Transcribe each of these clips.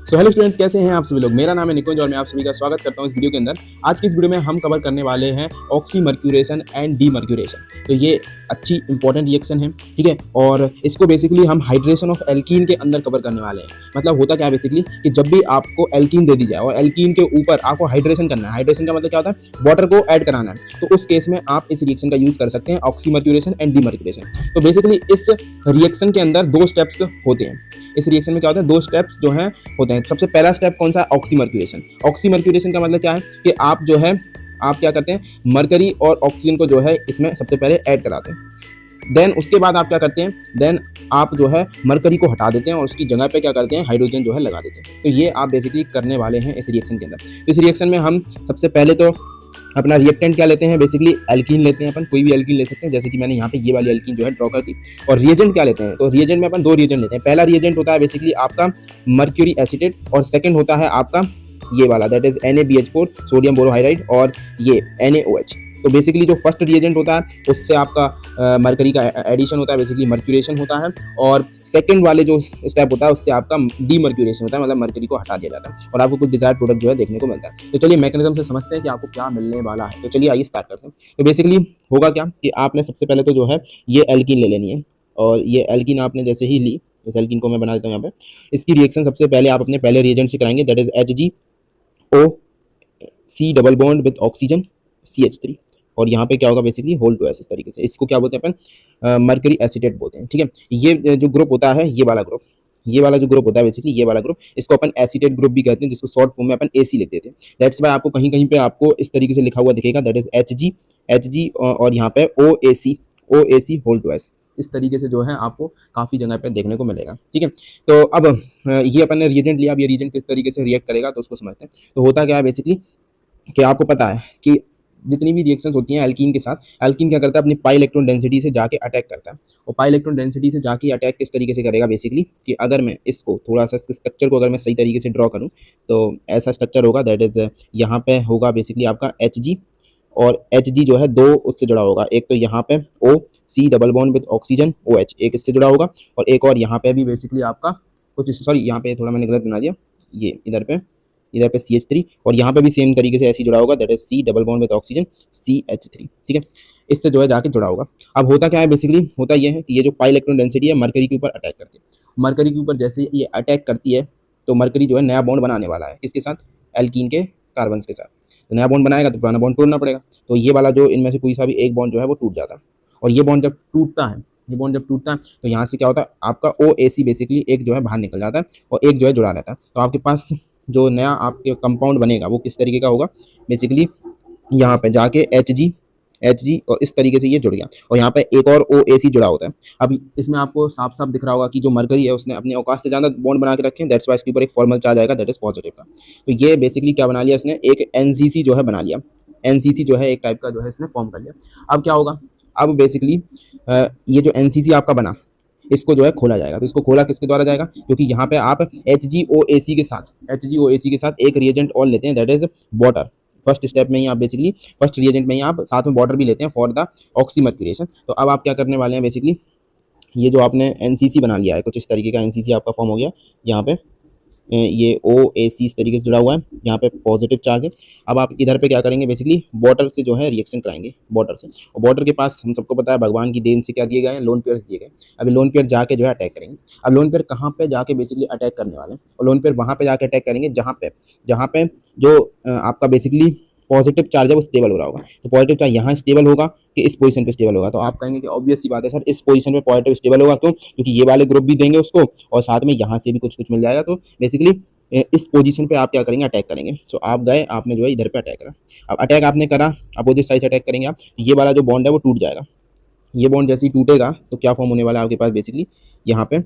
So hello students, कैसे हैं आप सभी लोग। मेरा नाम है निकुंज और मैं आप सभी का स्वागत करता हूं इस वीडियो के अंदर। आज की इस वीडियो में हम कवर करने वाले हैं ऑक्सीमर्क्यूरेशन एंड डीमर्क्यूरेशन। तो ये अच्छी इंपॉर्टेंट रिएक्शन है, ठीक है। और इसको बेसिकली हम हाइड्रेशन ऑफ एल्कीन के अंदर कवर करने वाले हैं। मतलब होता क्या है बेसिकली कि जब भी आपको एल्कीन दे दी जाए और एल्कीन के ऊपर आपको हाइड्रेशन करना है, हाइड्रेशन का मतलब क्या होता है, वाटर को ऐड कराना है, तो उस केस में आप इस रिएक्शन का यूज कर सकते हैं, ऑक्सीमर्क्यूरेशन एंड डीमर्क्यूरेशन। तो बेसिकली इस रिएक्शन के अंदर दो स्टेप्स होते हैं। इस रिएक्शन में क्या होता है, दो स्टेप्स जो है होते हैं। सबसे पहला स्टेप कौन सा है, ऑक्सीमर्क्यूरेशन। ऑक्सीमर्क्यूरेशन का मतलब क्या है कि आप जो है आप क्या करते हैं, मरकरी और ऑक्सीजन को जो है इसमें सबसे पहले ऐड कराते हैं। देन उसके बाद आप क्या करते हैं, देन आप जो है मरकरी को हटा देते हैं और उसकी जगह पे क्या करते हैं, हाइड्रोजन जो है लगा देते हैं। तो ये आप बेसिकली करने वाले हैं इस रिएक्शन के अंदर। तो इस रिएक्शन में हम सबसे पहले तो अपना रिएक्टेंट क्या लेते हैं, बेसिकली एल्कीन लेते हैं। अपन कोई भी एल्कीन ले सकते हैं, जैसे कि मैंने यहाँ पे ये वाली एल्कीन जो है ड्रॉ कर दी। और रिएजेंट क्या लेते हैं, तो रिएजेंट में अपन दो रिएजेंट लेते हैं। पहला रिएजेंट होता है बेसिकली आपका मर्क्यूरी एसिटेट और सेकंड होता है आपका ये वाला, that is NaBH4 sodium borohydride और ये NaOH। तो बेसिकली जो फर्स्ट रिएजेंट होता है उससे आपका मरकरी का एडिशन होता है, बेसिकली मर्क्यूरेशन होता है। और सेकंड वाले जो स्टेप होता है उससे आपका डीमर्क्यूरेशन होता है, मतलब मरकरी को हटा दिया जाता है और आपको कुछ डिजायर्ड प्रोडक्ट जो है देखने को मिलता है। तो चलिए मैकेनिज्म से समझते हैं कि आपको क्या मिलने वाला है। तो चलिए आइए स्टार्ट करते हैं। तो बेसिकली होगा क्या कि आपने सबसे पहले तो जो है ये एल्कीन ले लेनी है। और ये एल्कीन आपने जैसे ही ली, इस एल्कीन को मैं बना देता हूँ यहाँ पे। इसकी रिएक्शन सबसे पहले आप अपने पहले रिएजेंट से कराएंगे, that is HgO, C double bond with oxygen CH3। और यहाँ पे क्या होगा, बेसिकली होल्ड टू एस, इस तरीके से। इसको क्या बोलते हैं अपन, मरकरी एसिटेट बोलते हैं, ठीक है। ये जो ग्रुप होता है, ये वाला ग्रुप, ये वाला जो ग्रुप होता है बेसिकली, ये वाला ग्रुप, इसको अपन एसिटेट ग्रुप भी कहते हैं, जिसको शॉर्ट फॉर्म में अपन AC लिख देते हैं। दैट्स वाई आपको कहीं कहीं पे आपको इस तरीके से लिखा हुआ दिखेगा, दैट इज Hg और यहाँ पे OAC होल्ड टू एस। इस तरीके से जो है आपको काफ़ी जगह पे देखने को मिलेगा, ठीक है। तो अब ये अपन ने रिएजेंट लिया। अब ये रिएजेंट किस तरीके से रिएक्ट करेगा तो उसको समझते हैं। तो होता क्या है बेसिकली कि आपको पता है कि जितनी भी रिएक्शंस होती हैं एल्कीन के साथ, एल्कीन क्या करता है, अपनी पाई इलेक्ट्रॉन डेंसिटी से जाके अटैक करता है। और पाई इलेक्ट्रॉन डेंसिटी से जाके अटैक किस तरीके से करेगा बेसिकली कि अगर मैं इसको थोड़ा सा स्ट्रक्चर को अगर मैं सही तरीके से ड्रॉ करूं तो ऐसा स्ट्रक्चर होगा, दैट इज यहाँ पे होगा बेसिकली आपका Hg। और Hg जो है दो उससे जुड़ा होगा, एक तो यहाँ पे O, C double bond with oxygen OH, एक इससे जुड़ा होगा। और एक और यहाँ पे भी बेसिकली आपका कुछ, सॉरी यहाँ पे थोड़ा मैंने गलत बना दिया, ये इधर पे CH3 और यहाँ पे भी सेम तरीके से ऐसे जुड़ा होगा, that is C double bond with oxygen CH3, ठीक है। इससे जो है जाके जुड़ा होगा। अब होता क्या है बेसिकली, होता ये है कि ये जो पाई इलेक्ट्रॉन डेंसिटी है मरकरी के ऊपर अटैक करती है। मरकरी के ऊपर जैसे ये अटैक करती है तो मरकरी जो है नया बॉन्ड बनाने वाला है, किसके साथ, एल्कीन के कार्बन के साथ। तो नया बॉन्ड बनाएगा तो पुराना बॉन्ड तोड़ना पड़ेगा। तो ये वाला जो इनमें से कोई सा भी एक बॉन्ड जो है वो टूट जाता है। और ये बॉन्ड जब टूटता है, ये बॉन्ड जब टूटता है तो यहाँ से क्या होता है, आपका OAC बेसिकली एक जो है बाहर निकल जाता है और एक जो है जुड़ा रहता है। तो आपके पास जो नया आपके कंपाउंड बनेगा वो किस तरीके का होगा, बेसिकली यहाँ पे जाके Hg और इस तरीके से ये जुड़ गया और यहाँ पे एक और OAC जुड़ा होता है। अब इसमें आपको साफ साफ दिख रहा होगा कि जो मरकरी है उसने अपने औकात से ज़्यादा बॉन्ड बना के रखे हैं, दैट्स वाई इसके ऊपर एक फॉर्मल चार्ज आएगा, दैट इज पॉजिटिव का। तो ये बेसिकली क्या बना लिया इसने, एक NCC जो है बना लिया। NCC जो है एक टाइप का जो है इसने फॉर्म कर लिया। अब क्या होगा, अब बेसिकली ये जो NCC आपका बना इसको जो है खोला जाएगा। तो इसको खोला किसके द्वारा जाएगा, क्योंकि यहाँ पे आप HgOAC के साथ एक रिएजेंट और लेते हैं, that is water. First step में ही आप बेसिकली, फर्स्ट रिएजेंट में ही आप साथ में वाटर भी लेते हैं फॉर द ऑक्सीमर्क्यूरेशन। तो अब आप क्या करने वाले हैं बेसिकली, ये जो आपने NCC बना लिया है, कुछ इस तरीके का NCC आपका फॉर्म हो गया। यहाँ पे ये OAC इस तरीके से जुड़ा हुआ है, यहाँ पे पॉजिटिव चार्ज है। अब आप इधर पे क्या करेंगे, बेसिकली वाटर से जो है रिएक्शन कराएंगे, वाटर से। और वाटर के पास हम सबको पता है भगवान की देन से क्या दिए गए हैं, लोन पेयर दिए गए। अभी लोन पेयर जाके जो है अटैक करेंगे। अब लोन पेयर कहाँ पे जाके बेसिकली अटैक करने वाले हैं, और लोन पेयर वहाँ पे जाके अटैक करेंगे जहाँ पे जो आपका बेसिकली पॉजिटिव चार्ज है वो स्टेबल हो रहा होगा। तो पॉजिटिव चार्ज यहाँ स्टेबल होगा कि इस पोजीशन पे स्टेबल होगा। तो आप कहेंगे कि ऑब्वियस सी बात है सर, इस पोजीशन पे पॉजिटिव स्टेबल होगा, क्यों, क्योंकि ये वाले ग्रुप भी देंगे उसको और साथ में यहाँ से भी कुछ कुछ मिल जाएगा। तो बेसिकली इस पोजीशन पे आप क्या करेंगे, अटैक करेंगे। तो आप गए, आपने जो है इधर पे अटैक करा। अब अटैक आपने करा, अपोजिट साइड से अटैक करेंगे आप, ये वाला जो बॉन्ड है वो टूट जाएगा। ये बॉन्ड जैसे ही टूटेगा तो क्या फॉर्म होने वाला है आपके पास, बेसिकली यहाँ पे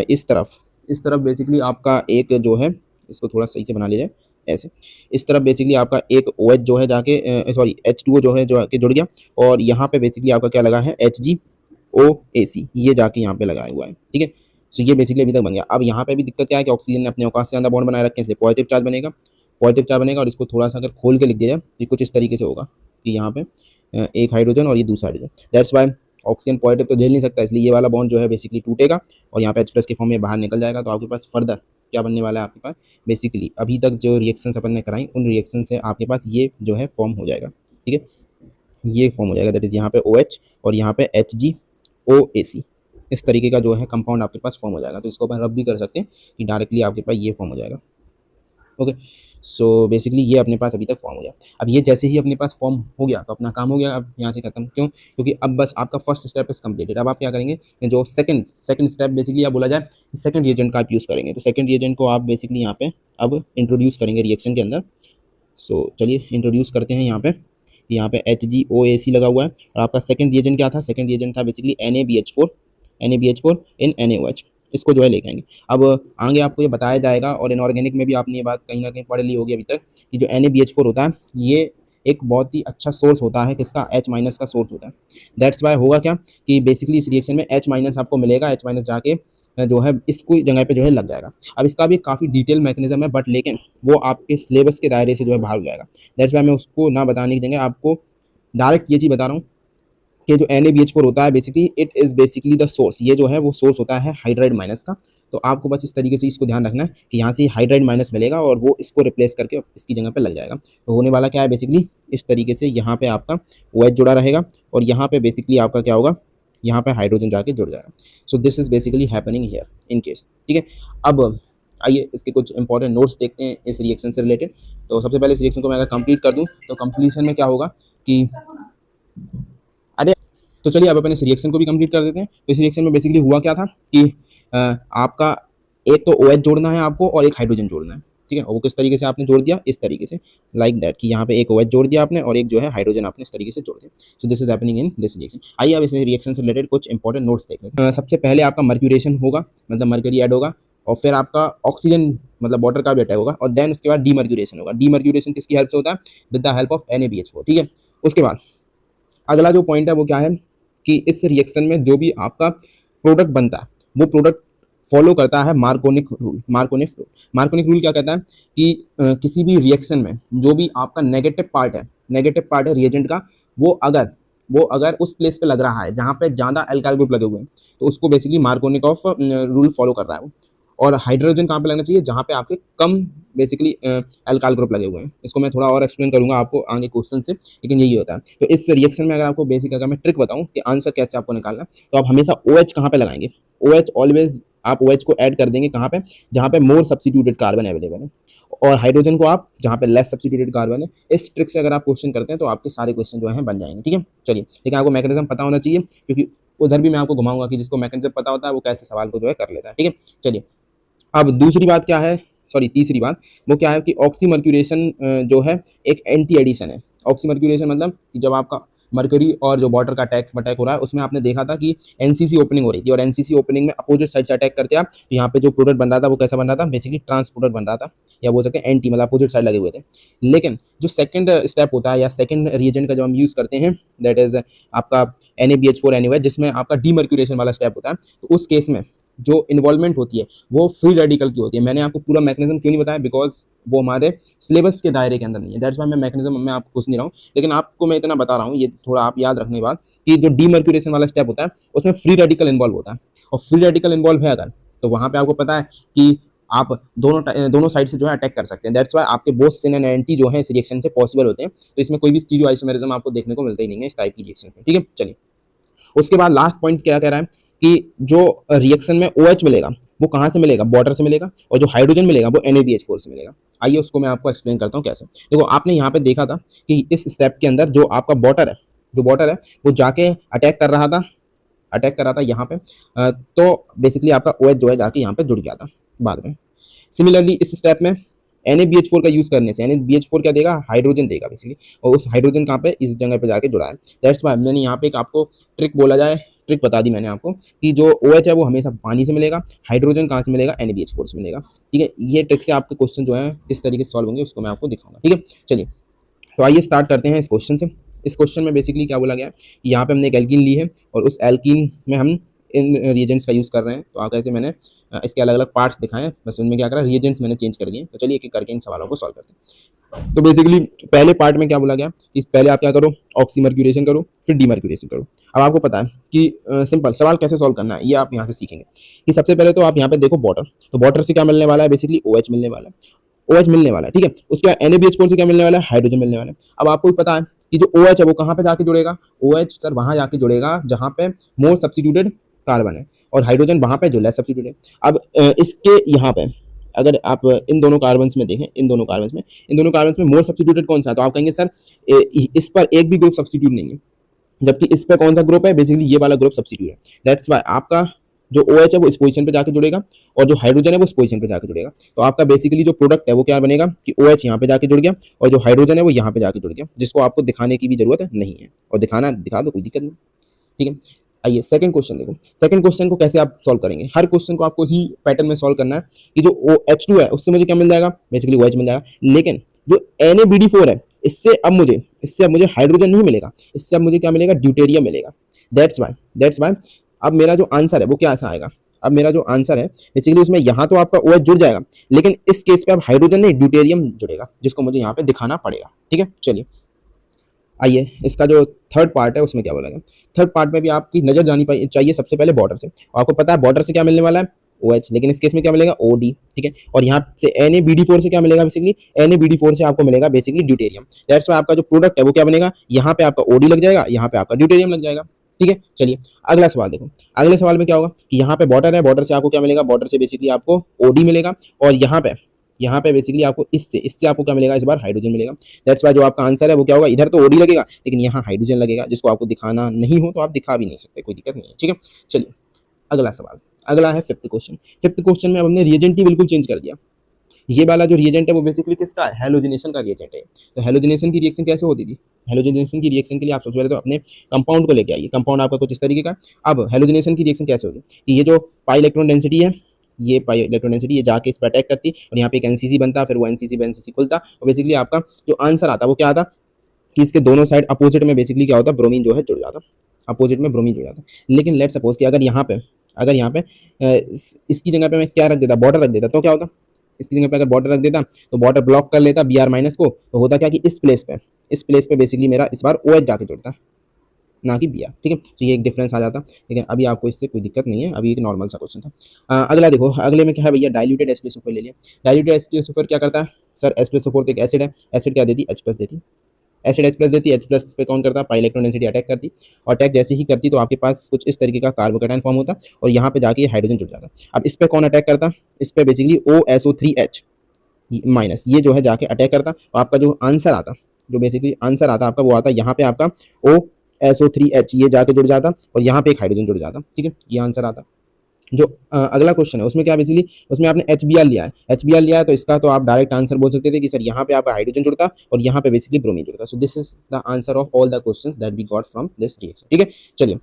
इस तरफ बेसिकली आपका एक जो है, इसको थोड़ा सही से बना लिया जाए ऐसे, इस तरफ बेसिकली आपका एक OH जो है जाके सॉरी H2O जो है जो आके जुड़ गया। और यहाँ पे बेसिकली आपका क्या लगा है, HgOAC, ये जाके यहाँ पे लगाया हुआ है, ठीक है। सो ये बेसिकली अभी तक बन गया। अब यहाँ पे भी दिक्कत क्या है कि ऑक्सीजन ने अपने औकात से ज़्यादा बॉन्ड बनाए रखे हैं, इसलिए पॉजिटिव चार्ज बनेगा। और इसको थोड़ा सा अगर खोल के लिख दिया जाए तो कुछ इस तरीके से होगा कि यहाँ पे एक हाइड्रोजन और ये दूसरा hydrogen. That's why oxygen positive तो झेल नहीं सकता, इसलिए ये वाला बॉन्ड जो है बेसिकली टूटेगा और यहाँ पे H+ के फॉर्म में बाहर निकल जाएगा। तो आपके पास फर्दर क्या बनने वाला है आपके पास बेसिकली अभी तक जो रिएक्शंस अपन ने कराई उन रिएक्शन से आपके पास ये जो है फॉर्म हो जाएगा, ठीक है। ये फॉर्म हो जाएगा, दैट इज यहाँ पे OH और यहाँ पे HgOAC, इस तरीके का जो है कंपाउंड आपके पास फॉर्म हो जाएगा। तो इसको अपन रब भी कर सकते हैं कि डायरेक्टली आपके पास ये फॉर्म हो जाएगा। ओके, सो बेसिकली ये अपने पास अभी तक फॉर्म हो गया। अब ये जैसे ही अपने पास फॉर्म हो गया तो अपना काम हो गया, अब यहाँ से खत्म। क्यों? क्योंकि अब बस आपका फर्स्ट स्टेप इज कम्प्लीटेड। अब आप क्या करेंगे, जो सेकंड स्टेप बेसिकली आप बोला जाए सेकंड रिएजेंट का आप यूज़ करेंगे। तो सेकंड रिएजेंट को आप बेसिकली यहाँ पे अब इंट्रोड्यूस करेंगे रिएक्शन के अंदर। सो चलिए इंट्रोड्यूस करते हैं। यहाँ पे HgOAC लगा हुआ है और आपका सेकंड रिएजेंट क्या था? सेकंड रिएजेंट था बेसिकली NaBH4 इन NaOH। इसको जो है लेके आएंगे। अब आगे आपको ये बताया जाएगा और इनऑर्गेनिक में भी आपने ये बात कहीं ना कहीं पढ़ ली होगी अभी तक कि जो NaBH4 होता है ये एक बहुत ही अच्छा सोर्स होता है, किसका? H- का सोर्स होता है। दैट्स वाई होगा क्या कि बेसिकली इस रिएक्शन में H- आपको मिलेगा, H- जाके जो है इसको जगह पे जो है लग जाएगा। अब इसका भी काफ़ी डिटेल मैकेनिज्म है, बट लेकिन वो आपके सिलेबस के दायरे से जो है बाहर हो जाएगा। दैट्स वाई मैं उसको ना बताने की जगह आपको डायरेक्ट ये चीज़ बता रहा हूँ कि जो NaBH4 होता है basically it is basically the source. ये जो है वो सोर्स होता है हाइड्राइड माइनस का। तो आपको बस इस तरीके से इसको ध्यान रखना है कि यहाँ से हाइड्राइड माइनस मिलेगा और वो इसको रिप्लेस करके इसकी जगह पे लग जाएगा। तो होने वाला क्या है बेसिकली इस तरीके से यहाँ पे आपका OH जुड़ा रहेगा और यहाँ पे बेसिकली आपका क्या होगा, यहाँ पे हाइड्रोजन जाके जुड़ जाएगा। So this is basically happening here in case, ठीक है। अब आइए इसके कुछ इंपॉर्टेंट नोट्स देखते हैं इस रिएक्शन से रिलेटेड। तो सबसे पहले इस रिएक्शन को मैं अगर कंप्लीट कर दूँ तो कंप्लीशन में क्या होगा कि अरे तो चलिए अब अपन इस रिएक्शन को भी कंप्लीट कर देते हैं। तो इस रिएक्शन में बेसिकली हुआ क्या था कि आपका एक तो OH जोड़ना है आपको और एक हाइड्रोजन जोड़ना है, ठीक है। और वो किस तरीके से आपने जोड़ दिया, इस तरीके से लाइक दैट कि यहाँ पे एक OH जोड़ दिया आपने और एक जो है हाइड्रोजन आपने इस तरीके से जोड़ दिया। सो this is happening in this reaction. आइए अब इस रिएक्शन से रिलेटेड कुछ इंपॉर्टेंट नोट्स देख लेते हैं। सबसे पहले आपका मर्क्यूरेशन होगा, मतलब मर्करी ऐड होगा और फिर आपका ऑक्सीजन मतलब वाटर का भी अटैक होगा और देन उसके बाद डीमर्क्यूरेशन होगा। डीमर्क्यूरेशन किसकी हेल्प से होता है? With the help of NaBH4, ठीक है। उसके बाद अगला जो पॉइंट है वो क्या है कि इस रिएक्शन में जो भी आपका प्रोडक्ट बनता है वो प्रोडक्ट फॉलो करता है मार्कोनिक रूल। मार्कोनिक रूल क्या कहता है कि किसी भी रिएक्शन में जो भी आपका नेगेटिव पार्ट है रिएजेंट का, वो अगर उस प्लेस पे लग रहा है जहाँ पे ज़्यादा अल्काइल ग्रुप लगे हुए हैं तो उसको बेसिकली मार्कोनिक ऑफ रूल फॉलो कर रहा है वो। और हाइड्रोजन कहाँ पे लगना चाहिए? जहाँ पे आपके कम बेसिकली अल्काइल ग्रुप लगे हुए हैं। इसको मैं थोड़ा और एक्सप्लेन करूंगा आपको आगे क्वेश्चन से, लेकिन यही होता है। तो इस रिएक्शन में अगर आपको बेसिक अगर मैं ट्रिक बताऊं कि आंसर कैसे आपको निकालना, तो आप हमेशा OH कहाँ पे लगाएंगे? OH ऑलवेज आप OH को ऐड कर देंगे कहाँ पे? जहाँ पे मोर सब्स्टिट्यूटेड कार्बन अवेलेबल है, और हाइड्रोजन को आप जहाँ पे लेस सब्स्टिट्यूटेड कार्बन है। इस ट्रिक से अगर आप क्वेश्चन करते हैं तो आपके सारे क्वेश्चन जो है बन जाएंगे, ठीक है। चलिए, लेकिन आपको मैकेनिज्म पता होना चाहिए क्योंकि उधर भी मैं आपको घुमाऊंगा कि जिसको मैकेनिज्म पता होता है वो कैसे सवाल को जो है कर लेता है, ठीक है। चलिए, अब दूसरी बात क्या है, सॉरी तीसरी बात, वो क्या है कि ऑक्सीमर्क्यूरेशन जो है एक एंटी एडिशन है। ऑक्सीमर्क्यूरेशन मतलब कि जब आपका मर्क्यूरी और जो वाटर का अटैक हो रहा है उसमें आपने देखा था कि एनसीसी ओपनिंग हो रही थी और एनसीसी ओपनिंग में अपोजिट साइड से अटैक करते आप तो यहाँ पे जो प्रोडक्ट बन रहा था वो कैसा बन रहा था? बेसिकली ट्रांस प्रोडक्ट बन रहा था, या बोल सकते हैं एंटी, मतलब अपोजिट साइड लगे हुए थे। लेकिन जो सेकंड स्टेप होता है या सेकंड रिएजेंट का जब हम यूज़ करते हैं दैट इज आपका NaBH4 NaOH, जिसमें आपका डीमर्क्यूरेशन वाला स्टेप होता है, तो उस केस में जो इन्वॉल्वमेंट होती है वो फ्री रेडिकल की होती है। मैंने आपको पूरा मैकेनिज्म क्यों नहीं बताया? बिकॉज वो हमारे सिलेबस के दायरे के अंदर नहीं है। दैट्स वाई मैं मैकेनिज्म में आपको कुछ नहीं रहा हूँ, लेकिन आपको मैं इतना बता रहा हूँ, ये थोड़ा आप याद रखने के बाद कि जो डीमर्क्यूरेशन वाला स्टेप होता है उसमें फ्री रेडिकल इन्वॉल्व होता है, और फ्री रेडिकल इन्वॉल्व है अगर तो वहाँ पे आपको पता है कि आप दोनों साइड से जो है अटैक कर सकते हैं। दैट्स वाई आपके बोथ सिन एंड एंटी जो है इस रिएक्शन से पॉसिबल होते हैं। तो इसमें कोई भी स्टीरियो आइसोमेरिज्म आपको देखने को मिलता ही नहीं है इस टाइप की रिएक्शन में, ठीक है। चलिए, उसके बाद लास्ट पॉइंट क्या कह रहा है कि जो रिएक्शन में OH मिलेगा वो कहाँ से मिलेगा? वाटर से मिलेगा, और जो हाइड्रोजन मिलेगा वो NaBH4 से मिलेगा। आइए उसको मैं आपको एक्सप्लेन करता हूँ कैसे। देखो, आपने यहाँ पे देखा था कि इस स्टेप के अंदर जो आपका वाटर है वो जाके अटैक कर रहा था यहाँ पे। तो बेसिकली आपका OH जो है जाके यहाँ पे जुड़ गया था बाद में। सिमिलरली इस स्टेप में NaBH4 का यूज करने से NaBH4 क्या देगा? हाइड्रोजन देगा बेसिकली, और उस हाइड्रोजन कहाँ पे? इस जगह पे जाके जुड़ा है। दैट्स वाई मैंने यहाँ पे एक आपको ट्रिक बता दी मैंने आपको कि जो OH है वो हमेशा पानी से मिलेगा, हाइड्रोजन कहाँ से मिलेगा? NaBH4 से मिलेगा, ठीक है। ये ट्रिक से आपके क्वेश्चन जो है किस तरीके से सॉल्व होंगे उसको मैं आपको दिखाऊंगा, ठीक है। चलिए, तो आइए स्टार्ट करते हैं इस क्वेश्चन से। इस क्वेश्चन में बेसिकली क्या बोला गया है कि यहाँ पे हमने एक एल्कीन ली है और उस एल्कीन में हम इन रिएजेंट्स का यूज़ कर रहे हैं। तो आप ऐसे मैंने इसके अलग अलग पार्ट्स दिखाए हैं, बस उनमें क्या करा, रिएजेंट्स मैंने चेंज कर दिए। तो चलिए एक एक करके इन सवालों को सॉल्व करते हैं। तो बेसिकली पहले पार्ट में क्या बोला गया कि पहले आप क्या करो, ऑक्सीमर्क्यूरेशन करो, फिर डीमर्क्यूरेशन करो। अब आपको पता है कि सिंपल सवाल कैसे सॉल्व करना है, ये आप यहाँ से सीखेंगे कि सबसे पहले तो आप यहाँ पे देखो वाटर, तो वाटर से क्या मिलने वाला है, बेसिकली OH मिलने वाला है, OH मिलने वाला है, ठीक है। उसके बाद NaBH4 से क्या मिलने वाला है, हाइड्रोजन मिलने वाला है। अब आपको भी पता है कि जो OH है वो कहाँ पे जाके जुड़ेगा, OH सर वहां जाके जुड़ेगा जहां पे मोर सब्स्टिट्यूटेड कार्बन है, और हाइड्रोजन वहां पे जो लेस सब्स्टिट्यूट है। अब इसके यहाँ पे अगर आप इन दोनों कार्बन्स में देखें, इन दोनों कार्बन्स में मोर सब्स्टिट्यूटेड कौन सा है, तो आप कहेंगे सर इस पर एक भी ग्रुप सब्स्टिट्यूट नहीं है, जबकि इस पर कौन सा ग्रुप है, बेसिकली ये वाला ग्रुप सब्स्टिट्यूट है। दैट्स वाई आपका जो OH है वो इस पोजीशन पे जाके जुड़ेगा, और जो हाइड्रोजन है वो इस पोजीशन पे जाके जुड़ेगा। तो आपका बेसिकली जो प्रोडक्ट है वो क्या बनेगा कि OH यहाँ पे जाके जुड़ गया, और जो हाइड्रोजन है वो यहाँ पे जाके जुड़ गया, जिसको आपको दिखाने की भी जरूरत नहीं है, और दिखा दो, कोई दिक्कत नहीं, ठीक है। आइए सेकंड क्वेश्चन देखो। सेकंड क्वेश्चन को कैसे आप सॉल्व करेंगे, हर क्वेश्चन को आपको इसी पैटर्न में सॉल्व करना है कि जो H2 है उससे मुझे क्या मिल जाएगा, बेसिकली OH मिल जाएगा, लेकिन जो NaBD4 है इससे अब मुझे हाइड्रोजन नहीं मिलेगा, इससे अब मुझे क्या मिलेगा, ड्यूटेरियम मिलेगा। दैट्स वाई अब मेरा जो आंसर है वो क्या ऐसा आएगा, अब मेरा जो आंसर है बेसिकली उसमें यहाँ तो आपका OH जुड़ जाएगा, लेकिन इस केस पे अब हाइड्रोजन नहीं ड्यूटेरियम जुड़ेगा, जिसको मुझे यहाँ पे दिखाना पड़ेगा, ठीक है। चलिए आइए इसका जो थर्ड पार्ट है उसमें क्या बोला गया। थर्ड पार्ट में भी आपकी नजर जानी चाहिए सबसे पहले बॉर्डर से, और आपको पता है बॉर्डर से क्या मिलने वाला है, OH, लेकिन इस केस में क्या मिलेगा, OD, ठीक है। और यहाँ से NaBD4 से क्या मिलेगा, बेसिकली NaBD4 से आपको मिलेगा बेसिकली ड्यूटेरियम। दैट्स वाई आपका जो प्रोडक्ट है वो क्या बनेगा, यहाँ पे आपका OD लग जाएगा, यहाँ पे आपका ड्यूटेरियम लग जाएगा, ठीक है। चलिए अगला सवाल देखो। अगले सवाल में क्या होगा कि यहाँ पे बॉर्डर है, बॉर्डर से आपको क्या मिलेगा, बॉर्डर से बेसिकली आपको OD मिलेगा, और यहाँ पे बेसिकली आपको इससे आपको क्या मिलेगा, इस बार हाइड्रोजन मिलेगा। दैट्स वाई जो आपका आंसर है वो क्या होगा, इधर तो OD लगेगा लेकिन यहाँ हाइड्रोजन लगेगा, जिसको आपको दिखाना नहीं हो तो आप दिखा भी नहीं सकते, कोई दिक्कत नहीं है, ठीक है। चलिए अगला सवाल, अगला है फिफ्थ क्वेश्चन। फिफ्थ क्वेश्चन में अब हमने रिएजेंट ही बिल्कुल चेंज कर दिया। ये वाला जो रिएजेंट है वो बेसिकली किसका है, हेलोजिनेशन का रिएजेंट है। तो हेलोजिनेशन की रिएक्शन कैसे होती थी, हेलोजिनेशन की रिएक्शन के लिए आप सबसे पहले तो अपने कंपाउंड को लेके आइए। कंपाउंड आपका कुछ इस तरीके का। अब हेलोजिनेशन की रिएक्शन कैसे होगी कि ये जो पाई इलेक्ट्रॉन डेंसिटी है, ये पाई इलेक्ट्रॉन डेंसिटी ये जाके इस पर अटैक करती, और यहाँ पे एक NCC बनता, फिर वो NCC पे NCC खुलता, और बेसिकली आपका जो आंसर आता वो क्या आता कि इसके दोनों साइड अपोजिट में बेसिकली क्या होता, ब्रोमीन जो है जुड़ जाता, अपोजिट में ब्रोमीन जुड़ जाता। लेकिन लेट सपोज कि अगर यहाँ पे इसकी जगह पे मैं क्या रख देता, बॉर्डर रख देता, तो क्या होता, इसकी जगह पे अगर बॉर्डर रख देता तो बॉर्डर ब्लॉक कर लेता Br- को, तो होता क्या कि इस प्लेस पे बेसिकली मेरा इस बार OH जाके जुड़ता, ना कि Br, ठीक है। तो ये एक डिफरेंस आ जाता, लेकिन अभी आपको इससे कोई दिक्कत नहीं है, अभी एक नॉर्मल सा क्वेश्चन था। अगला देखो, अगले में क्या है भैया, डाइल्यूटेड H2SO4 ले लिया। डाइल्यूटेड H2SO4 क्या करता है सर, H2SO4 तो एक एसिड है, एसिड क्या देती, H+ देती, एसिड H+ देती, H+ पे कौन करता, पाई इलेक्ट्रॉन डेंसिटी अटैक करती, और अटैक जैसे ही करती तो आपके पास कुछ इस तरीके का कार्बोकैटायन फॉर्म होता, और यहाँ पे जाके हाइड्रोजन जुड़ जाता। अब इस पे कौन अटैक करता, इस पे बेसिकली OSO3H माइनस, ये जो है जाके अटैक करता, और आपका जो आंसर आता, जो बेसिकली आंसर आता आपका वो आता यहाँ पे आपका OSO3H, ये जाके जुड़ जाता, और यहाँ पे एक हाइड्रोजन जुड़ जाता, ठीक है, ये आंसर आता। जो अगला क्वेश्चन है उसमें क्या बेसिकली, उसमें आपने HBr लिया है, HBr लिया है तो इसका तो आप डायरेक्ट आंसर बोल सकते थे कि सर यहाँ पे आपका हाइड्रोजन जुड़ता और यहाँ पे बेसिकली ब्रोमीन जुड़ता। So this is the answer of all the questions that we got from this reaction, ठीक है। चलिए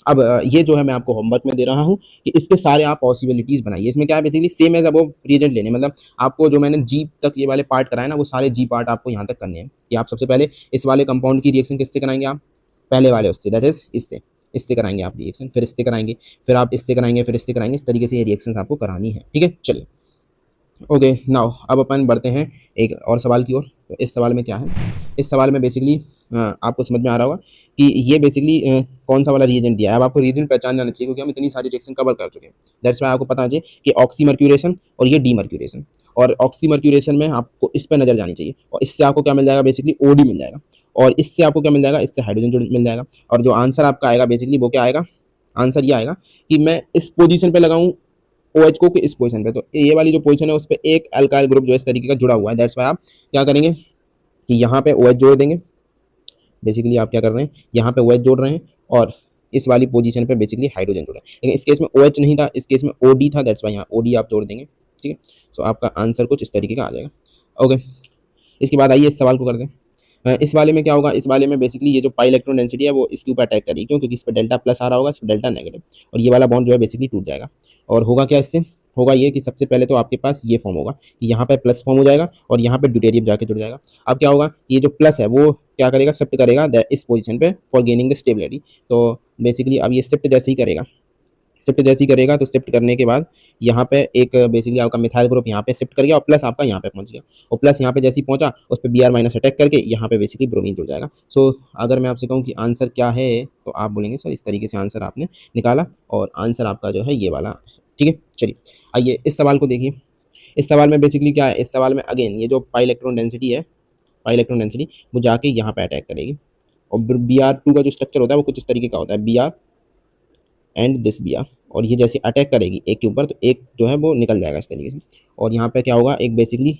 अब ये जो है मैं आपको होमवर्क में दे रहा हूँ कि इसके सारे आप पॉसिबिलिटीज बनाइए। इसमें क्या है basically same as above reagent लेने, मतलब आपको जो मैंने जी तक ये वाले पार्ट कराए ना वो सारे जी पार्ट आपको यहाँ तक करने हैं कि आप सबसे पहले इस वाले कंपाउंड की रिएक्शन किससे कराएंगे, आप पहले वाले उससे, दैट इज इससे कराएंगे आप रिएक्शन, फिर इससे कराएंगे, फिर आप इससे कराएंगे, फिर इससे कराएंगे, इस तरीके से ये रिएक्शंस आपको करानी है, ठीक है। चलिए ओके नाउ अब अपन बढ़ते हैं एक और सवाल की ओर। तो इस सवाल में क्या है, इस सवाल में बेसिकली आपको समझ में आ रहा होगा कि ये बेसिकली कौन सा वाला रिएजेंट दिया है। अब आपको रिएजेंट पहचान जाना चाहिए क्योंकि हम इतनी सारी रिएक्शन कवर कर चुके हैं। दैट्स वाई आपको पता चाहिए कि ऑक्सीमर्क्यूरेशन और ये डीमर्क्यूरेशन, और ऑक्सीमर्क्यूरेशन में आपको इस पर नजर जानी चाहिए, और इससे आपको क्या मिल जाएगा, बेसिकली OD मिल जाएगा, और इससे आपको क्या मिल जाएगा, इससे हाइड्रोजन मिल जाएगा। और जो आंसर आपका आएगा बेसिकली वो क्या आएगा, आंसर ये आएगा कि मैं इस पोजीशन पे लगाऊं OH को कि इस पोजीशन पे, तो ये वाली जो पोजीशन है उस पर एक अल्काइल ग्रुप जो इस तरीके का जुड़ा हुआ है। दैट्स वाई आप क्या करेंगे कि यहाँ पे OH जोड़ देंगे, बेसिकली आप क्या कर रहे हैं यहाँ पे OH जोड़ रहे हैं, और इस वाली पोजीशन पे बेसिकली हाइड्रोजन जोड़ा है, लेकिन इस केस में OH नहीं था, इस केस में OD था। दैट्स वाई यहाँ OD आप जोड़ देंगे, ठीक है। सो आपका आंसर कुछ इस तरीके का आ जाएगा। ओके इसके बाद आइए इस सवाल को कर दें। इस वाले में क्या होगा, इस वाले में बेसिकली ये जो पाई इलेक्ट्रॉन डेंसिटी है वो इसके ऊपर अटैक करेगी, क्यों, क्योंकि इस पर डेल्टा प्लस आ रहा होगा, इस पर डेल्टा नेगेटिव, और ये वाला बॉन्ड जो है बेसिकली टूट जाएगा। और होगा क्या, इससे होगा ये कि सबसे पहले तो आपके पास ये फॉर्म होगा कि यहाँ पे प्लस फॉर्म हो जाएगा और यहाँ पे ड्यूटेरियम जाके जुड़ जाएगा। अब क्या होगा, ये जो प्लस है वो क्या करेगा, शिफ्ट करेगा इस पोजीशन पे फॉर गेनिंग द स्टेबिलिटी। तो बेसिकली अब ये शिफ्ट जैसे ही करेगा शिफ्ट जैसे ही करेगा तो शिफ्ट करने के बाद यहाँ पे एक बेसिकली आपका मिथाइल ग्रुप यहाँ पे शिफ्ट कर गया और प्लस आपका यहाँ पे पहुंच गया, और प्लस यहाँ पे जैसे ही पहुंचा उस पर Br माइनस अटैक करके यहाँ पे बेसिकली ब्रोमीन जुड़ जाएगा। सो अगर मैं आपसे कहूँ कि आंसर क्या है तो आप बोलेंगे सर इस तरीके से आंसर आपने निकाला, और आंसर आपका जो है ये वाला। ठीक है, चलिए आइए इस सवाल को देखिए। इस सवाल में बेसिकली क्या है, इस सवाल में अगेन ये जो पाई इलेक्ट्रॉन डेंसिटी है, पाई इलेक्ट्रॉन डेंसिटी वो जाके यहाँ पे अटैक करेगी, और Br2 का जो स्ट्रक्चर होता है वो कुछ इस तरीके का होता है, Br एंड दिस Br, और ये जैसे अटैक करेगी एक के ऊपर तो एक जो है वो निकल जाएगा इस तरीके से, और यहाँ पे क्या होगा, एक बेसिकली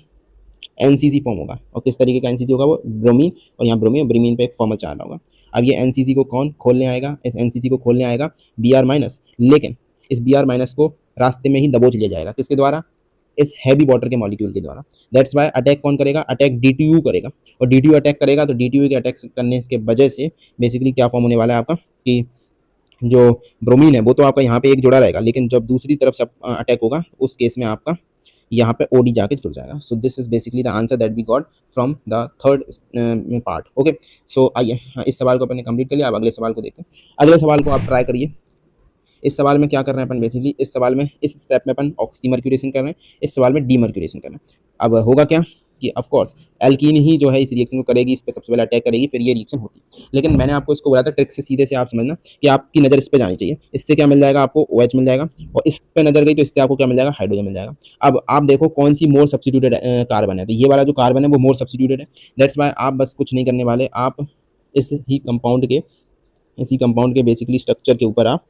एनसीसी फॉर्म होगा, और किस तरीके का एनसीसी होगा, वो ब्रोमीन, और यहाँ ब्रोमीन ब्रोमीन पे एक फॉर्मल चार्ज होगा। अब ये एनसीसी को कौन खोलने आएगा, इस एनसीसी को खोलने आएगा Br माइनस, लेकिन इस Br माइनस को रास्ते में ही दबोच लिया जाएगा, किसके द्वारा, इस हैवी वाटर के मॉलिक्यूल के द्वारा। दैट्स वाई अटैक कौन करेगा, अटैक DTU करेगा, और DTU अटैक करेगा तो DTU के अटैक करने के वजह से बेसिकली क्या फॉर्म होने वाला है आपका, कि जो ब्रोमीन है वो तो आपका यहाँ पे एक जुड़ा रहेगा, लेकिन जब दूसरी तरफ से अटैक होगा उस केस में आपका यहाँ पे OD जाके जुड़ जाएगा। So this is basically the answer that we got from the third part. Okay, so आइए इस सवाल को अपन ने कंप्लीट कर लिया। अब अगले सवाल को देखते हैं। अगले सवाल को आप ट्राई करिए। इस सवाल में क्या कर रहे हैं अपन, बेसिकली इस सवाल में इस स्टेप में अपन ऑक्सीमर्क्यूरेशन कर रहे हैं, इस सवाल में डीमर्क्यूरेशन कर रहे हैं। अब होगा क्या कि ऑफ कोर्स एल्कीन ही जो है इस रिएक्शन को करेगी, इस पे सबसे पहले अटैक करेगी, फिर ये रिएक्शन होती है। लेकिन मैंने आपको इसको बोला था ट्रिक से, सीधे से आप समझना कि आपकी नज़र इस पे जानी चाहिए। इससे क्या मिल जाएगा आपको, OH मिल जाएगा, और इस पे नज़र गई तो इससे आपको क्या मिल जाएगा, हाइड्रोजन मिल जाएगा। अब आप देखो कौन सी मोर सब्स्टिट्यूटेड कार्बन है, तो ये वाला जो कार्बन है वो मोर सब्स्टिट्यूटेड है। दैट्स वाई आप बस कुछ नहीं करने वाले, आप इसी कंपाउंड के बेसिकली स्ट्रक्चर के ऊपर आप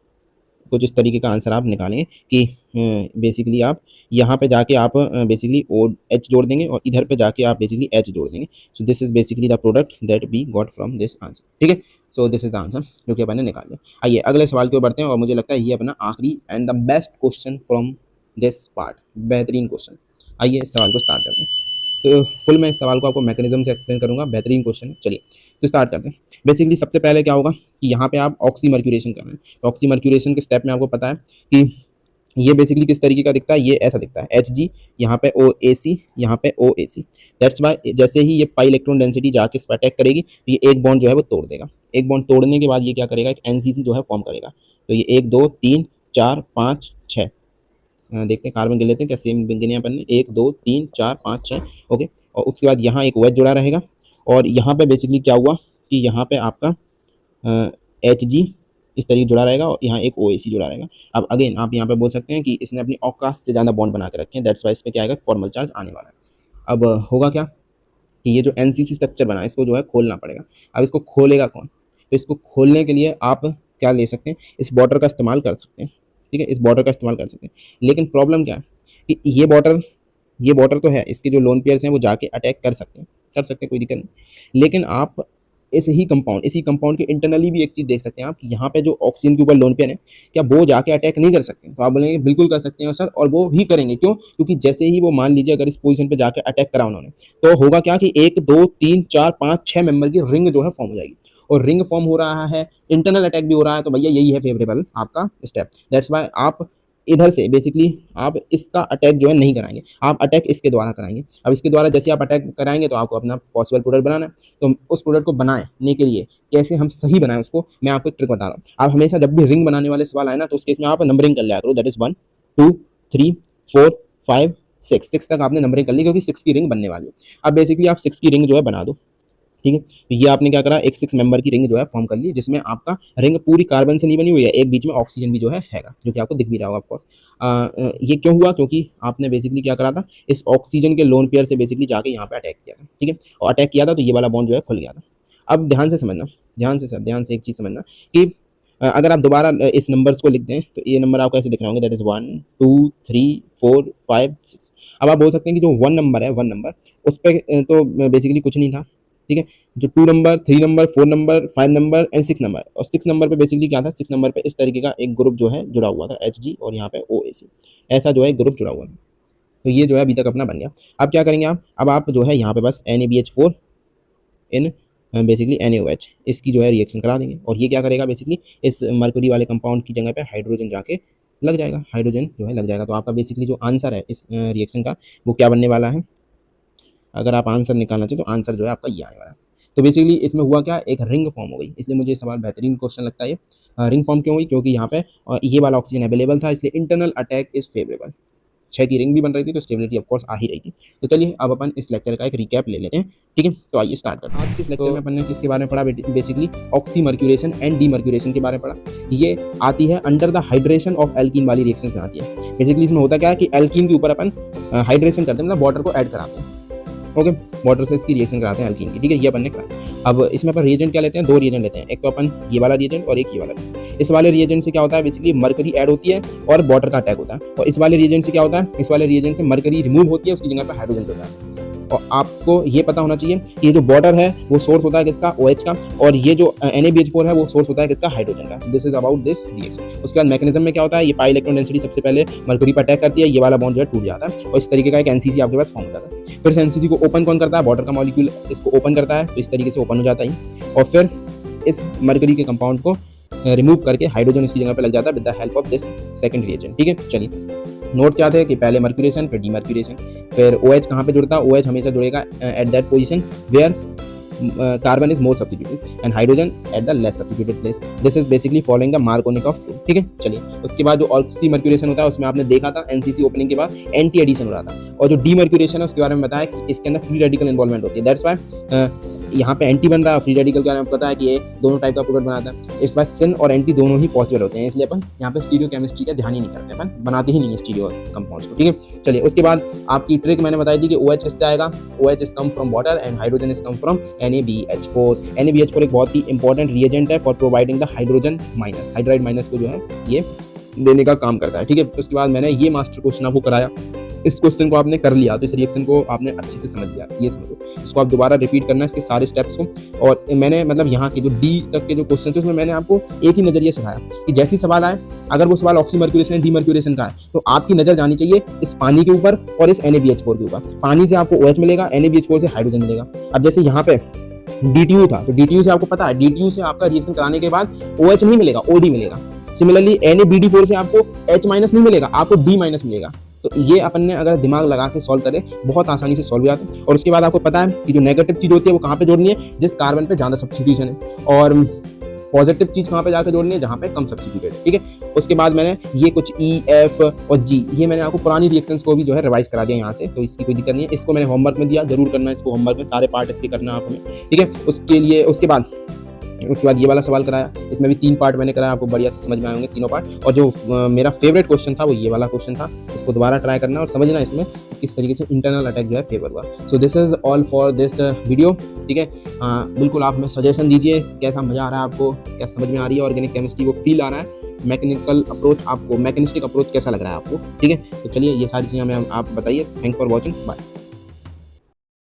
कुछ इस तरीके का आंसर आप निकालेंगे कि बेसिकली आप यहाँ पे जाके आप बेसिकली OH जोड़ देंगे, और इधर पे जाके आप बेसिकली H जोड़ देंगे। So this is basically the product that we got from this answer. ठीक है, so this is the answer जो कि अपन ने निकाल लिया। आइए अगले सवाल की ओर बढ़ते हैं, और मुझे लगता है ये अपना आखिरी and the best question from this part, बेहतरीन क्वेश्चन। आइए इस सवाल को स्टार्ट करते हैं। तो फुल मैं इस सवाल को आपको मैकेनिज्म से एक्सप्लेन करूंगा, बेहतरीन क्वेश्चन है। चलिए तो स्टार्ट करते हैं। बेसिकली सबसे पहले क्या होगा कि यहाँ पे आप ऑक्सीमर्क्यूरेशन कर रहे हैं, तो ऑक्सीमर्क्यूरेशन के स्टेप में आपको पता है कि ये बेसिकली किस तरीके का दिखता है, ये ऐसा दिखता है Hg, यहाँ पे OAC, यहाँ पे OAC। दैट्स वाई जैसे ही ये पाई इलेक्ट्रॉन डेंसिटी जाके इस पर अटैक करेगी तो ये एक बॉन्ड जो है वो तोड़ देगा। एक बॉन्ड तोड़ने के बाद ये क्या करेगा, एक NCC जो है फॉर्म करेगा। तो ये 1 2 3 4 5 6, देखते हैं कार्बन गिन लेते हैं क्या सेम गिने अपन ने, 1 2 3 4 5 6। ओके, और उसके बाद यहाँ एक OH जुड़ा रहेगा, और यहाँ पे बेसिकली क्या हुआ कि यहाँ पे आपका Hg इस तरीके जुड़ा रहेगा, और यहाँ एक OAC जुड़ा रहेगा। अब अगेन आप यहाँ पे बोल सकते हैं कि इसने अपनी औकात से ज़्यादा बॉन्ड बना के रखे हैं, दैट्स वाई इस पे क्या आएगा, फॉर्मल चार्ज आने वाला है। अब होगा क्या कि ये जो NCC स्ट्रक्चर बना है इसको जो है खोलना पड़ेगा। अब इसको खोलेगा कौन, तो इसको खोलने के लिए आप क्या ले सकते हैं, इस बॉर्डर का इस्तेमाल कर सकते हैं। ठीक है, इस बॉर्डर का इस्तेमाल कर सकते हैं, लेकिन प्रॉब्लम क्या है कि ये बॉर्डर तो है, इसके जो लोन पेयर्स हैं वो जाके अटैक कर सकते हैं, कोई दिक्कत नहीं। लेकिन आप इसी कंपाउंड के इंटरनली भी एक चीज़ देख सकते हैं आप कि यहाँ पे जो ऑक्सीजन के ऊपर लोन पेयर है, क्या वो जाके अटैक नहीं कर सकते? तो आप बोलेंगे बिल्कुल कर सकते हैं सर, और वो ही करेंगे। क्यों? क्योंकि जैसे ही वो मान लीजिए अगर इस पोजीशन पे जाके अटैक करा उन्होंने, तो होगा क्या कि 1 2 3 4 5 6 मेंबर की रिंग जो है फॉर्म हो जाएगी, और रिंग फॉर्म हो रहा है, इंटरनल अटैक भी हो रहा है, तो भैया यही है फेवरेबल आपका स्टेप। दैट्स वाई आप इधर से बेसिकली आप इसका अटैक जो है नहीं कराएंगे, आप अटैक इसके द्वारा कराएंगे। अब इसके द्वारा जैसे आप अटैक कराएंगे तो आपको अपना पॉसिबल प्रोडक्ट बनाना है, तो उस प्रोडक्ट को बनाने के लिए कैसे हम सही बनाएं उसको मैं आपको एक ट्रिक बता रहा हूँ। आप हमेशा जब भी रिंग बनाने वाले सवाल आए ना, तो उस केस में आप नंबरिंग कर लिया करो, दैट इज 1 2 3 4 5 6 तक आपने नंबरिंग कर ली, क्योंकि 6 की रिंग बनने वाली है। अब बेसिकली आप 6 की रिंग जो है बना दो। ठीक है, तो ये आपने क्या करा, एक 6 मेंबर की रिंग जो है फॉर्म कर ली, जिसमें आपका रिंग पूरी कार्बन से नहीं बनी हुई है, एक बीच में ऑक्सीजन भी जो है हैगा, जो कि आपको दिख भी रहा होगा ऑफकोर्स। ये क्यों हुआ, क्योंकि आपने बेसिकली क्या करा था, इस ऑक्सीजन के लोन पेयर से बेसिकली जाके यहाँ पे अटैक किया था। ठीक है, और अटैक किया था तो ये वाला बॉन्ड जो है खुल गया था। अब ध्यान से समझना, ध्यान से एक चीज़ समझना कि अगर आप दोबारा इस नंबर्स को लिख दें तो ये नंबर आपको ऐसे दिख रहे होंगे, दैट इज 1 2 3 4 5 6। अब आप बोल सकते हैं कि जो 1 नंबर है, 1 नंबर उस पर तो बेसिकली कुछ नहीं था। ठीक है, जो 2 number 3 number 4 number 5 number and 6 number, और 6 नंबर पे बेसिकली क्या था, 6 नंबर पे इस तरीके का एक ग्रुप जो है जुड़ा हुआ था, Hg, और यहाँ पे OAC, ऐसा जो है ग्रुप जुड़ा हुआ था। तो ये जो है अभी तक अपना बन गया। अब क्या करेंगे आप, अब आप जो है यहाँ पे बस NaBH4 इन बेसिकली NaOH इसकी जो है रिएक्शन करा देंगे, और ये क्या करेगा, बेसिकली इस मरकरी वाले कंपाउंड की जगह पे हाइड्रोजन जाके लग जाएगा, हाइड्रोजन जो है लग जाएगा। तो आपका बेसिकली जो आंसर है इस रिएक्शन का वो क्या बनने वाला है, अगर आप आंसर निकालना चाहें तो आंसर जो है आपका ये आने वाला है। तो बेसिकली इसमें हुआ क्या, एक रिंग फॉर्म हो गई, इसलिए मुझे ये सवाल बेहतरीन क्वेश्चन लगता है। रिंग फॉर्म क्यों हुई, क्योंकि यहाँ पे ये वाला ऑक्सीजन अवेलेबल था, इसलिए इंटरनल अटैक इज फेवरेबल। 6 की रिंग भी बन रही थी तो स्टेबिलिटी ऑफ कोर्स आ ही रही थी। तो चलिए अब अपन इस लेक्चर का एक रिकैप ले लेते हैं, ठीक है। तो आइए स्टार्ट करते हैं। आज के इस लेक्चर में अपन ने किसके बारे में पढ़ा, बेसिकली ऑक्सीमर्क्यूरेशन एंड डीमर्क्यूरेशन के बारे में पढ़ा। ये आती है under the hydration of alkene वाली रिएक्शंस में आती है। बेसिकली इसमें होता क्या है कि एल्कीन के ऊपर अपन हाइड्रेशन करते हैं, मतलब वाटर को ऐड कराते हैं, ओके, वाटर से इसकी रिएक्शन कराते हैं एल्कीन की, ठीक है, ये अपन ने कराया। अब इसमें अपन रिएजेंट क्या लेते हैं, 2 रिएजेंट लेते हैं, एक तो अपन ये वाला रिएजेंट और एक ये वाला रिएजेंट। इस वाले रिएजेंट से क्या होता है, बेसिकली मरकरी ऐड होती है और वाटर का अटैक होता है, और इस वाले रिएजेंट से क्या होता है, इस वाले रिएजेंट से मरकरी रिमूव होती है, उसकी जगह पर हाइड्रोजन जुड़ जाता है। और आपको ये पता होना चाहिए कि ये जो बॉर्डर है वो सोर्स होता है किसका, OH का, और ये जो NaBH4 है वो सोर्स होता है किसका, हाइड्रोजन का। This is about this reaction. उसके बाद मैकेनिज्म में क्या होता है, ये पाई इलेक्ट्रॉन डेंसिटी सबसे पहले मरकरी पर अटैक करती है, ये वाला बॉन्ड जो है टूट जाता है, और इस तरीके का एक NCC आपके पास फॉर्म हो जाता है। फिर से NCC को ओपन कौन करता है, वाटर का मॉलिक्यूल इसको ओपन करता है, तो इस तरीके से ओपन हो जाता है, और फिर इस मरकरी के कंपाउंड को रिमूव करके हाइड्रोजन इसकी जगह पर लग जाता है with the help of this second reagent, ठीक है। चलिए नोट क्या थे कि पहले मर्क्यूरेशन फिर डीमर्क्यूरेशन, फिर OH कहाँ पे जुड़ता है, OH हमेशा जुड़ेगा at that position where carbon is more substituted and hydrogen at the less substituted place. This is basically following the Markovnikov of rule, ठीक है। चलिए उसके बाद जो ऑक्सीमर्क्यूरेशन होता है उसमें आपने देखा था NCC ओपनिंग के बाद एंटी एडिशन हो रहा था, और जो डीमर्क्यूरेशन है उसके बारे में बताया कि इसके अंदर फ्री रेडिकल इन्वॉल्वमेंट होती है। दैट्स वाई यहाँ पे एंटी बन रहा है, फ्री रेडिकल के बारे में पता है कि ये दोनों टाइप का प्रोडक्ट बनाता है। इस बार सिन और एंटी दोनों ही पॉसिबल होते हैं, इसलिए अपन यहाँ पे स्टीरियो केमिस्ट्री का ध्यान ही नहीं करते, अपन बनाते ही नहीं है स्टीरियो कंपाउंड्स को, ठीक है। चलिए उसके बाद आपकी ट्रिक मैंने बताई थी कि OH किससे आएगा, OH is come from water and hydrogen is come from NaBH4। NaBH4 एक बहुत ही इंपॉर्टेंट रिएजेंट है for providing the hydrogen minus, hydride minus को जो है ये देने का काम करता है, ठीक है। उसके बाद मैंने ये मास्टर क्वेश्चन आपको कराया, इस क्वेश्चन को आपने कर लिया तो इस रिएक्शन को आपने अच्छे से समझ लिया, ये समझो। इसको आप दोबारा रिपीट करना है, इसके सारे स्टेप्स को। और मैंने मतलब यहाँ के जो D तक के जो क्वेश्चन थे उसमें मैंने आपको एक ही नजरिए सिखाया कि जैसे सवाल आए, अगर वो सवाल ऑक्सीमर्क्यूरेशन डीमर्क्यूरेशन का है तो आपकी नजर जानी चाहिए इस पानी के ऊपर और इस NaBH4 के ऊपर। पानी से आपको OH मिलेगा, NaBH4 से हाइड्रोजन मिलेगा। अब जैसे यहाँ पे DTU था तो DTU से आपको पता है, DTU से आपका रिएक्शन कराने के बाद OH नहीं मिलेगा, OD मिलेगा। सिमिलरली NaBD4 से आपको H- नहीं मिलेगा, आपको D- मिलेगा। तो ये अपन ने अगर दिमाग लगा के सॉल्व करे बहुत आसानी से सॉल्व हो जाता है। और उसके बाद आपको पता है कि जो नेगेटिव चीज होती है वो कहाँ पे जोड़नी है, जिस कार्बन पे ज़्यादा सब्स्टिट्यूशन है, और पॉजिटिव चीज कहाँ पे जाकर जोड़नी है, जहाँ पे कम सब्स्टिट्यूटेड, ठीक है। उसके बाद मैंने ये कुछ E, F और G, ये मैंने आपको पुरानी रिएक्शंस को भी जो है रिवाइज करा दिया यहाँ से, तो इसकी कोई दिक्कत नहीं है। इसको मैंने होमवर्क में दिया, जरूर करना इसको होमवर्क में, सारे पार्ट इसके करना आप हमें, ठीक है। उसके लिए उसके बाद ये वाला सवाल कराया, इसमें भी 3 पार्ट मैंने कराया, आपको बढ़िया से समझ में आएंगे तीनों पार्ट। और जो मेरा फेवरेट क्वेश्चन था वो ये वाला क्वेश्चन था, इसको दोबारा ट्राई करना और समझना इसमें किस तरीके से इंटरनल अटैक जो है फेवर हुआ। सो this is all for this video, ठीक है। बिल्कुल आप हमें सजेशन दीजिए, कैसा मजा आ रहा है आपको, क्या समझ में आ रही है ऑर्गेनिक केमिस्ट्री को, फील आ रहा है, मैकेनिकल अप्रोच आपको, मैकेनिस्टिक अप्रोच कैसा लग रहा है आपको, ठीक है। तो चलिए ये सारी चीज़ें हमें आप बताइए। Thanks for watching, bye.